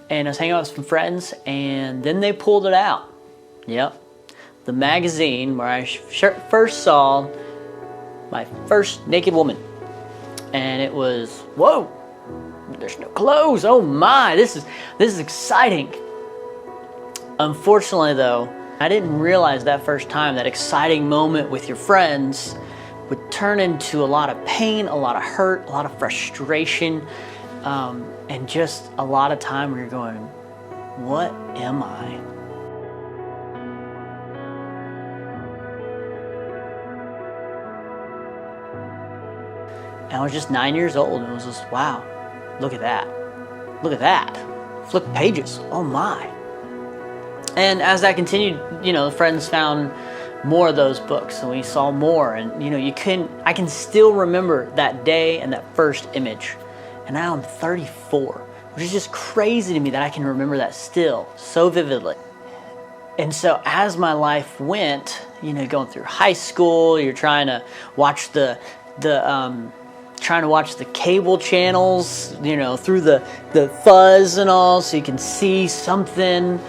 and I was hanging out with some friends, and then they pulled it out. Yep. The magazine where I first saw my first naked woman. And it was, whoa, there's no clothes. Oh my, this is exciting. Unfortunately though, I didn't realize that first time that exciting moment with your friends would turn into a lot of pain, a lot of hurt, a lot of frustration, and just a lot of time where you're going, what am I? And I was just 9 years old, and it was just, wow, look at that. Look at that. Flip pages, oh my. And as that continued, the friends found more of those books, and we saw more, and I can still remember that day and that first image. And now I'm 34, which is just crazy to me that I can remember that still so vividly. And so as my life went, going through high school, you're trying to watch the cable channels, through the fuzz and all, so you can see something.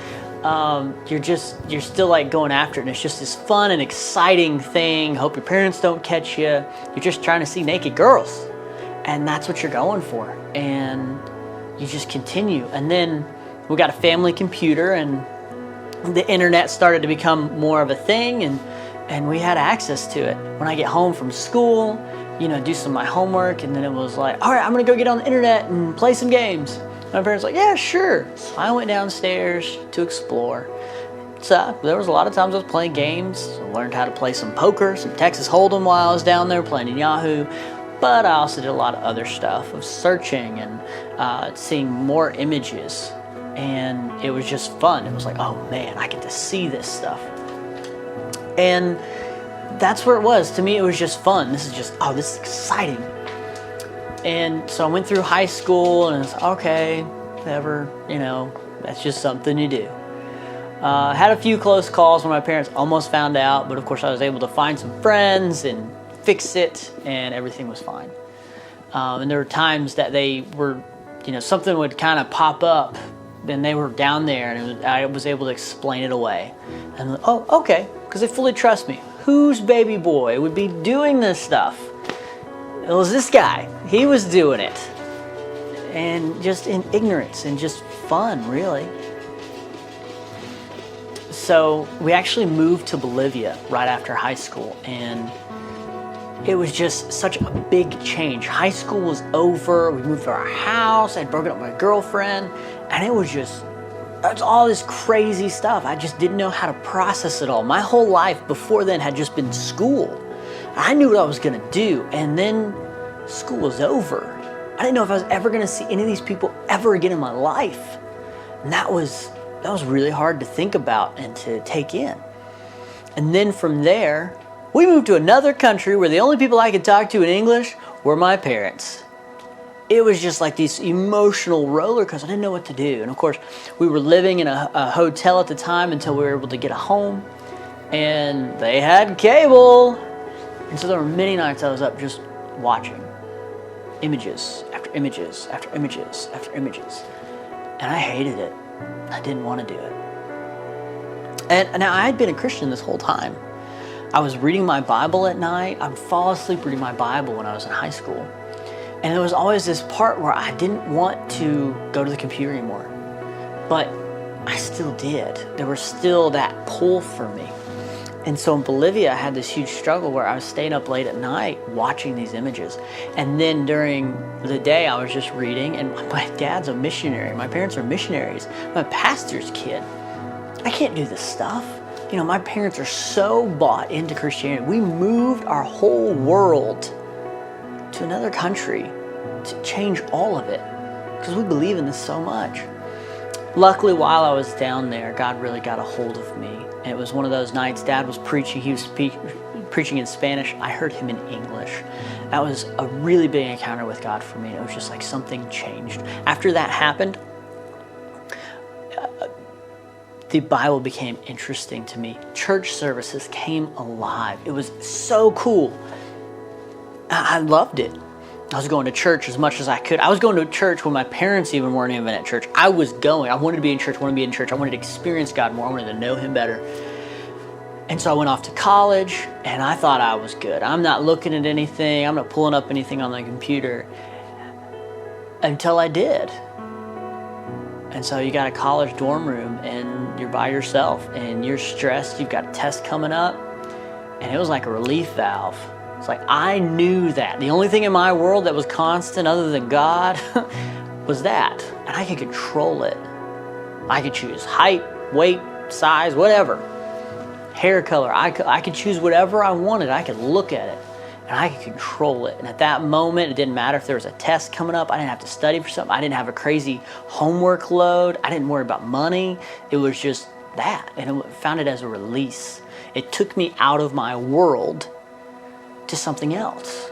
You're still like going after it, and it's just this fun and exciting thing. Hope your parents don't catch you. You're just trying to see naked girls, and that's what you're going for. And you just continue. And then we got a family computer, and the internet started to become more of a thing, and we had access to it. When I get home from school, do some of my homework, and then it was like, all right, I'm gonna go get on the internet and play some games. My parents were like, yeah, sure. So I went downstairs to explore. So there was a lot of times I was playing games. I learned how to play some poker, some Texas Hold'em while I was down there playing in Yahoo. But I also did a lot of other stuff of searching and seeing more images. And it was just fun. It was like, oh man, I get to see this stuff. And that's where it was. To me, it was just fun. This is exciting. And so I went through high school, and it's okay, whatever, that's just something you do. Had a few close calls when my parents almost found out, but of course I was able to find some friends and fix it, and everything was fine. And there were times that they were, something would kind of pop up, and they were down there, and I was able to explain it away. And oh, okay, because they fully trust me. Whose baby boy would be doing this stuff? It was this guy. He was doing it. And just in ignorance and just fun, really. So we actually moved to Bolivia right after high school, and it was just such a big change. High school was over. We moved to our house. I'd broken up with my girlfriend, and it was all this crazy stuff. I just didn't know how to process it all. My whole life before then had just been school. I knew what I was going to do, and then school was over. I didn't know if I was ever going to see any of these people ever again in my life. And that was really hard to think about and to take in. And then from there, we moved to another country where the only people I could talk to in English were my parents. It was just like this emotional roller coaster. I didn't know what to do. And of course, we were living in a hotel at the time until we were able to get a home. And they had cable. And so there were many nights I was up just watching images after images after images after images. And I hated it. I didn't want to do it. And now I had been a Christian this whole time. I was reading my Bible at night. I would fall asleep reading my Bible when I was in high school. And there was always this part where I didn't want to go to the computer anymore. But I still did. There was still that pull for me. And so in Bolivia, I had this huge struggle where I was staying up late at night watching these images. And then during the day, I was just reading. And my dad's a missionary. My parents are missionaries. I'm a pastor's kid. I can't do this stuff. My parents are so bought into Christianity. We moved our whole world to another country to change all of it because we believe in this so much. Luckily, while I was down there, God really got a hold of me. And it was one of those nights Dad was preaching. He was preaching in Spanish. I heard him in English. That was a really big encounter with God for me. It was just like something changed. After that happened, the Bible became interesting to me. Church services came alive. It was so cool. I loved it. I was going to church as much as I could. I was going to church when my parents even weren't even at church. I was going. I wanted to be in church. I wanted to be in church. I wanted to experience God more. I wanted to know him better. And so I went off to college, and I thought I was good. I'm not looking at anything. I'm not pulling up anything on the computer until I did. And so you got a college dorm room, and you're by yourself, and you're stressed. You've got a test coming up, and it was like a relief valve. It's like I knew that. The only thing in my world that was constant other than God was that. And I could control it. I could choose height, weight, size, whatever. Hair color. I could choose whatever I wanted. I could look at it and I could control it. And at that moment, it didn't matter if there was a test coming up. I didn't have to study for something. I didn't have a crazy homework load. I didn't worry about money. It was just that. And I found it as a release. It took me out of my world to something else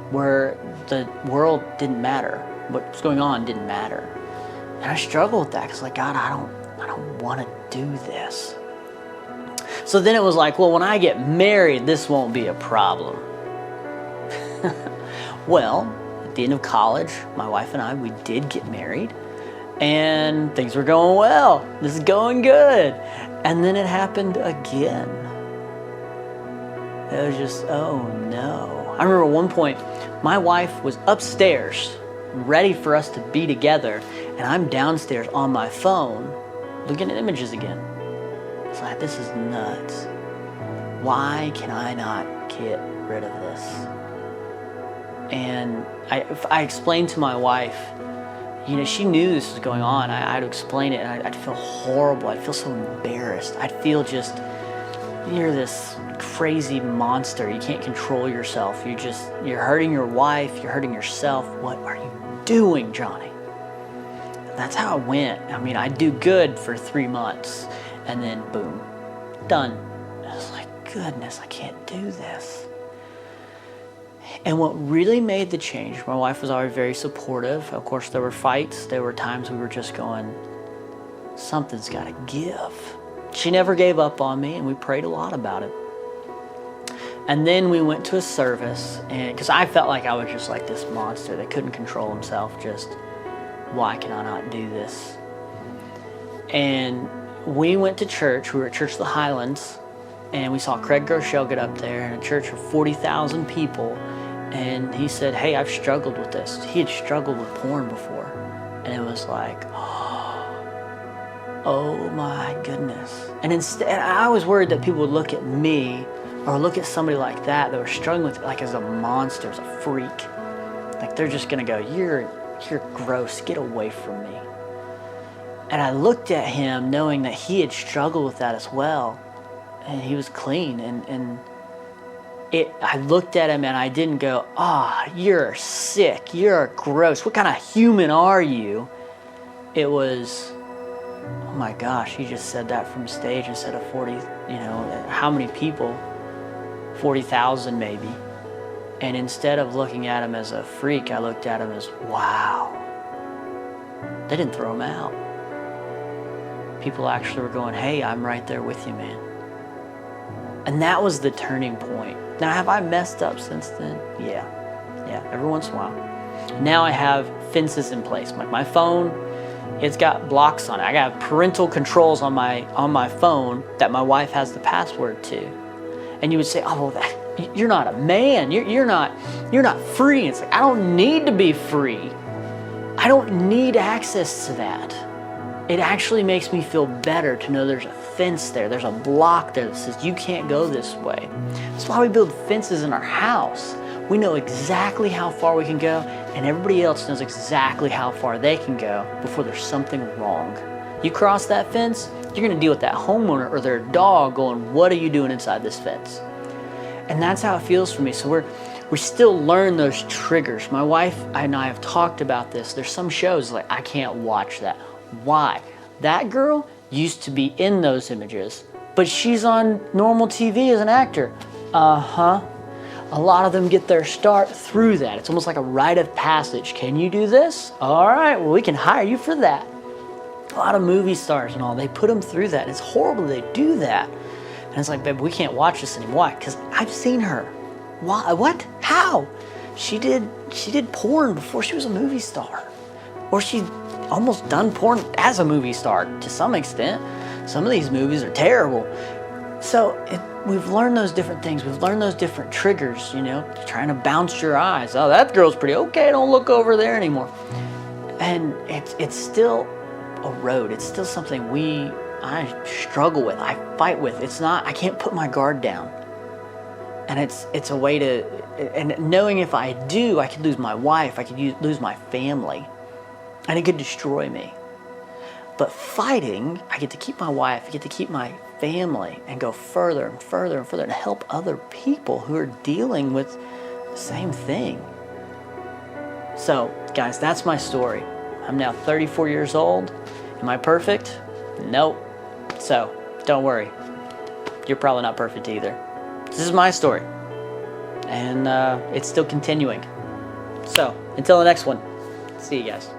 where the world didn't matter. What was going on didn't matter. And I struggled with that because like, God, I don't want to do this. So then it was like, well, when I get married, this won't be a problem. Well, at the end of college, my wife and I, we did get married and things were going well. This is going good. And then it happened again. It was just, oh no. I remember at one point, my wife was upstairs, ready for us to be together, and I'm downstairs on my phone, looking at images again. It's like, this is nuts. Why can I not get rid of this? And I explained to my wife, you know, she knew this was going on. I'd explain it, and I'd feel horrible. I'd feel so embarrassed. I'd feel just, you're this crazy monster. You can't control yourself. You're hurting your wife. You're hurting yourself. What are you doing, Johnny? That's how it went. I mean, I'd do good for 3 months, and then boom, done. I was like, goodness, I can't do this. And what really made the change, my wife was always very supportive. Of course, there were fights. There were times we were just going, something's got to give. She never gave up on me, and we prayed a lot about it. And then we went to a service, and because I felt like I was just like this monster that couldn't control himself, just, why can I not do this? And we went to church. We were at Church of the Highlands, and we saw Craig Groeschel get up there in a church of 40,000 people, and he said, hey, I've struggled with this. He had struggled with porn before, and it was like, oh my goodness. And instead, I was worried that people would look at me or look at somebody like that were struggling with it like as a monster, as a freak. Like they're just gonna go, you're gross, get away from me. And I looked at him knowing that he had struggled with that as well. And he was clean. I looked at him and I didn't go, you're sick, you're gross, what kind of human are you? It was, oh my gosh, he just said that from stage instead of 40, how many people? 40,000 maybe. And instead of looking at him as a freak, I looked at him as, wow. They didn't throw him out. People actually were going, hey, I'm right there with you, man. And that was the turning point. Now, have I messed up since then? Yeah, every once in a while. Now I have fences in place. Like my phone, it's got blocks on it. I got parental controls on my phone that my wife has the password to. And you would say, oh, well, you're not a man. You're not free. It's like, I don't need to be free. I don't need access to that. It actually makes me feel better to know there's a fence there. There's a block there that says you can't go this way. That's why we build fences in our house. We know exactly how far we can go, and everybody else knows exactly how far they can go before there's something wrong. You cross that fence, you're going to deal with that homeowner or their dog going, what are you doing inside this fence? And that's how it feels for me. So we still learn those triggers. My wife and I have talked about this. There's some shows like, I can't watch that. Why? That girl used to be in those images, but she's on normal TV as an actor. A lot of them get their start through that. It's almost like a rite of passage. Can you do this? All right, well, we can hire you for that. A lot of movie stars and all, they put them through that. It's horrible they do that. And it's like, babe, we can't watch this anymore. Why? Because I've seen her. Why? What? How? she did porn before she was a movie star, or she almost done porn as a movie star to some extent. Some of these movies are terrible. So we've learned those different things. We've learned those different triggers, you know, trying to bounce your eyes. Oh, that girl's pretty okay. Don't look over there anymore. And it's still a road. It's still something I struggle with. I fight with. It's not, I can't put my guard down. And it's a way to, and knowing if I do, I could lose my wife. I could lose my family. And it could destroy me. But fighting, I get to keep my wife, I get to keep my family and go further and further and further and help other people who are dealing with the same thing. So, guys, that's my story. I'm now 34 years old. Am I perfect? Nope. So, don't worry. You're probably not perfect either. This is my story. And it's still continuing. So, until the next one, see you guys.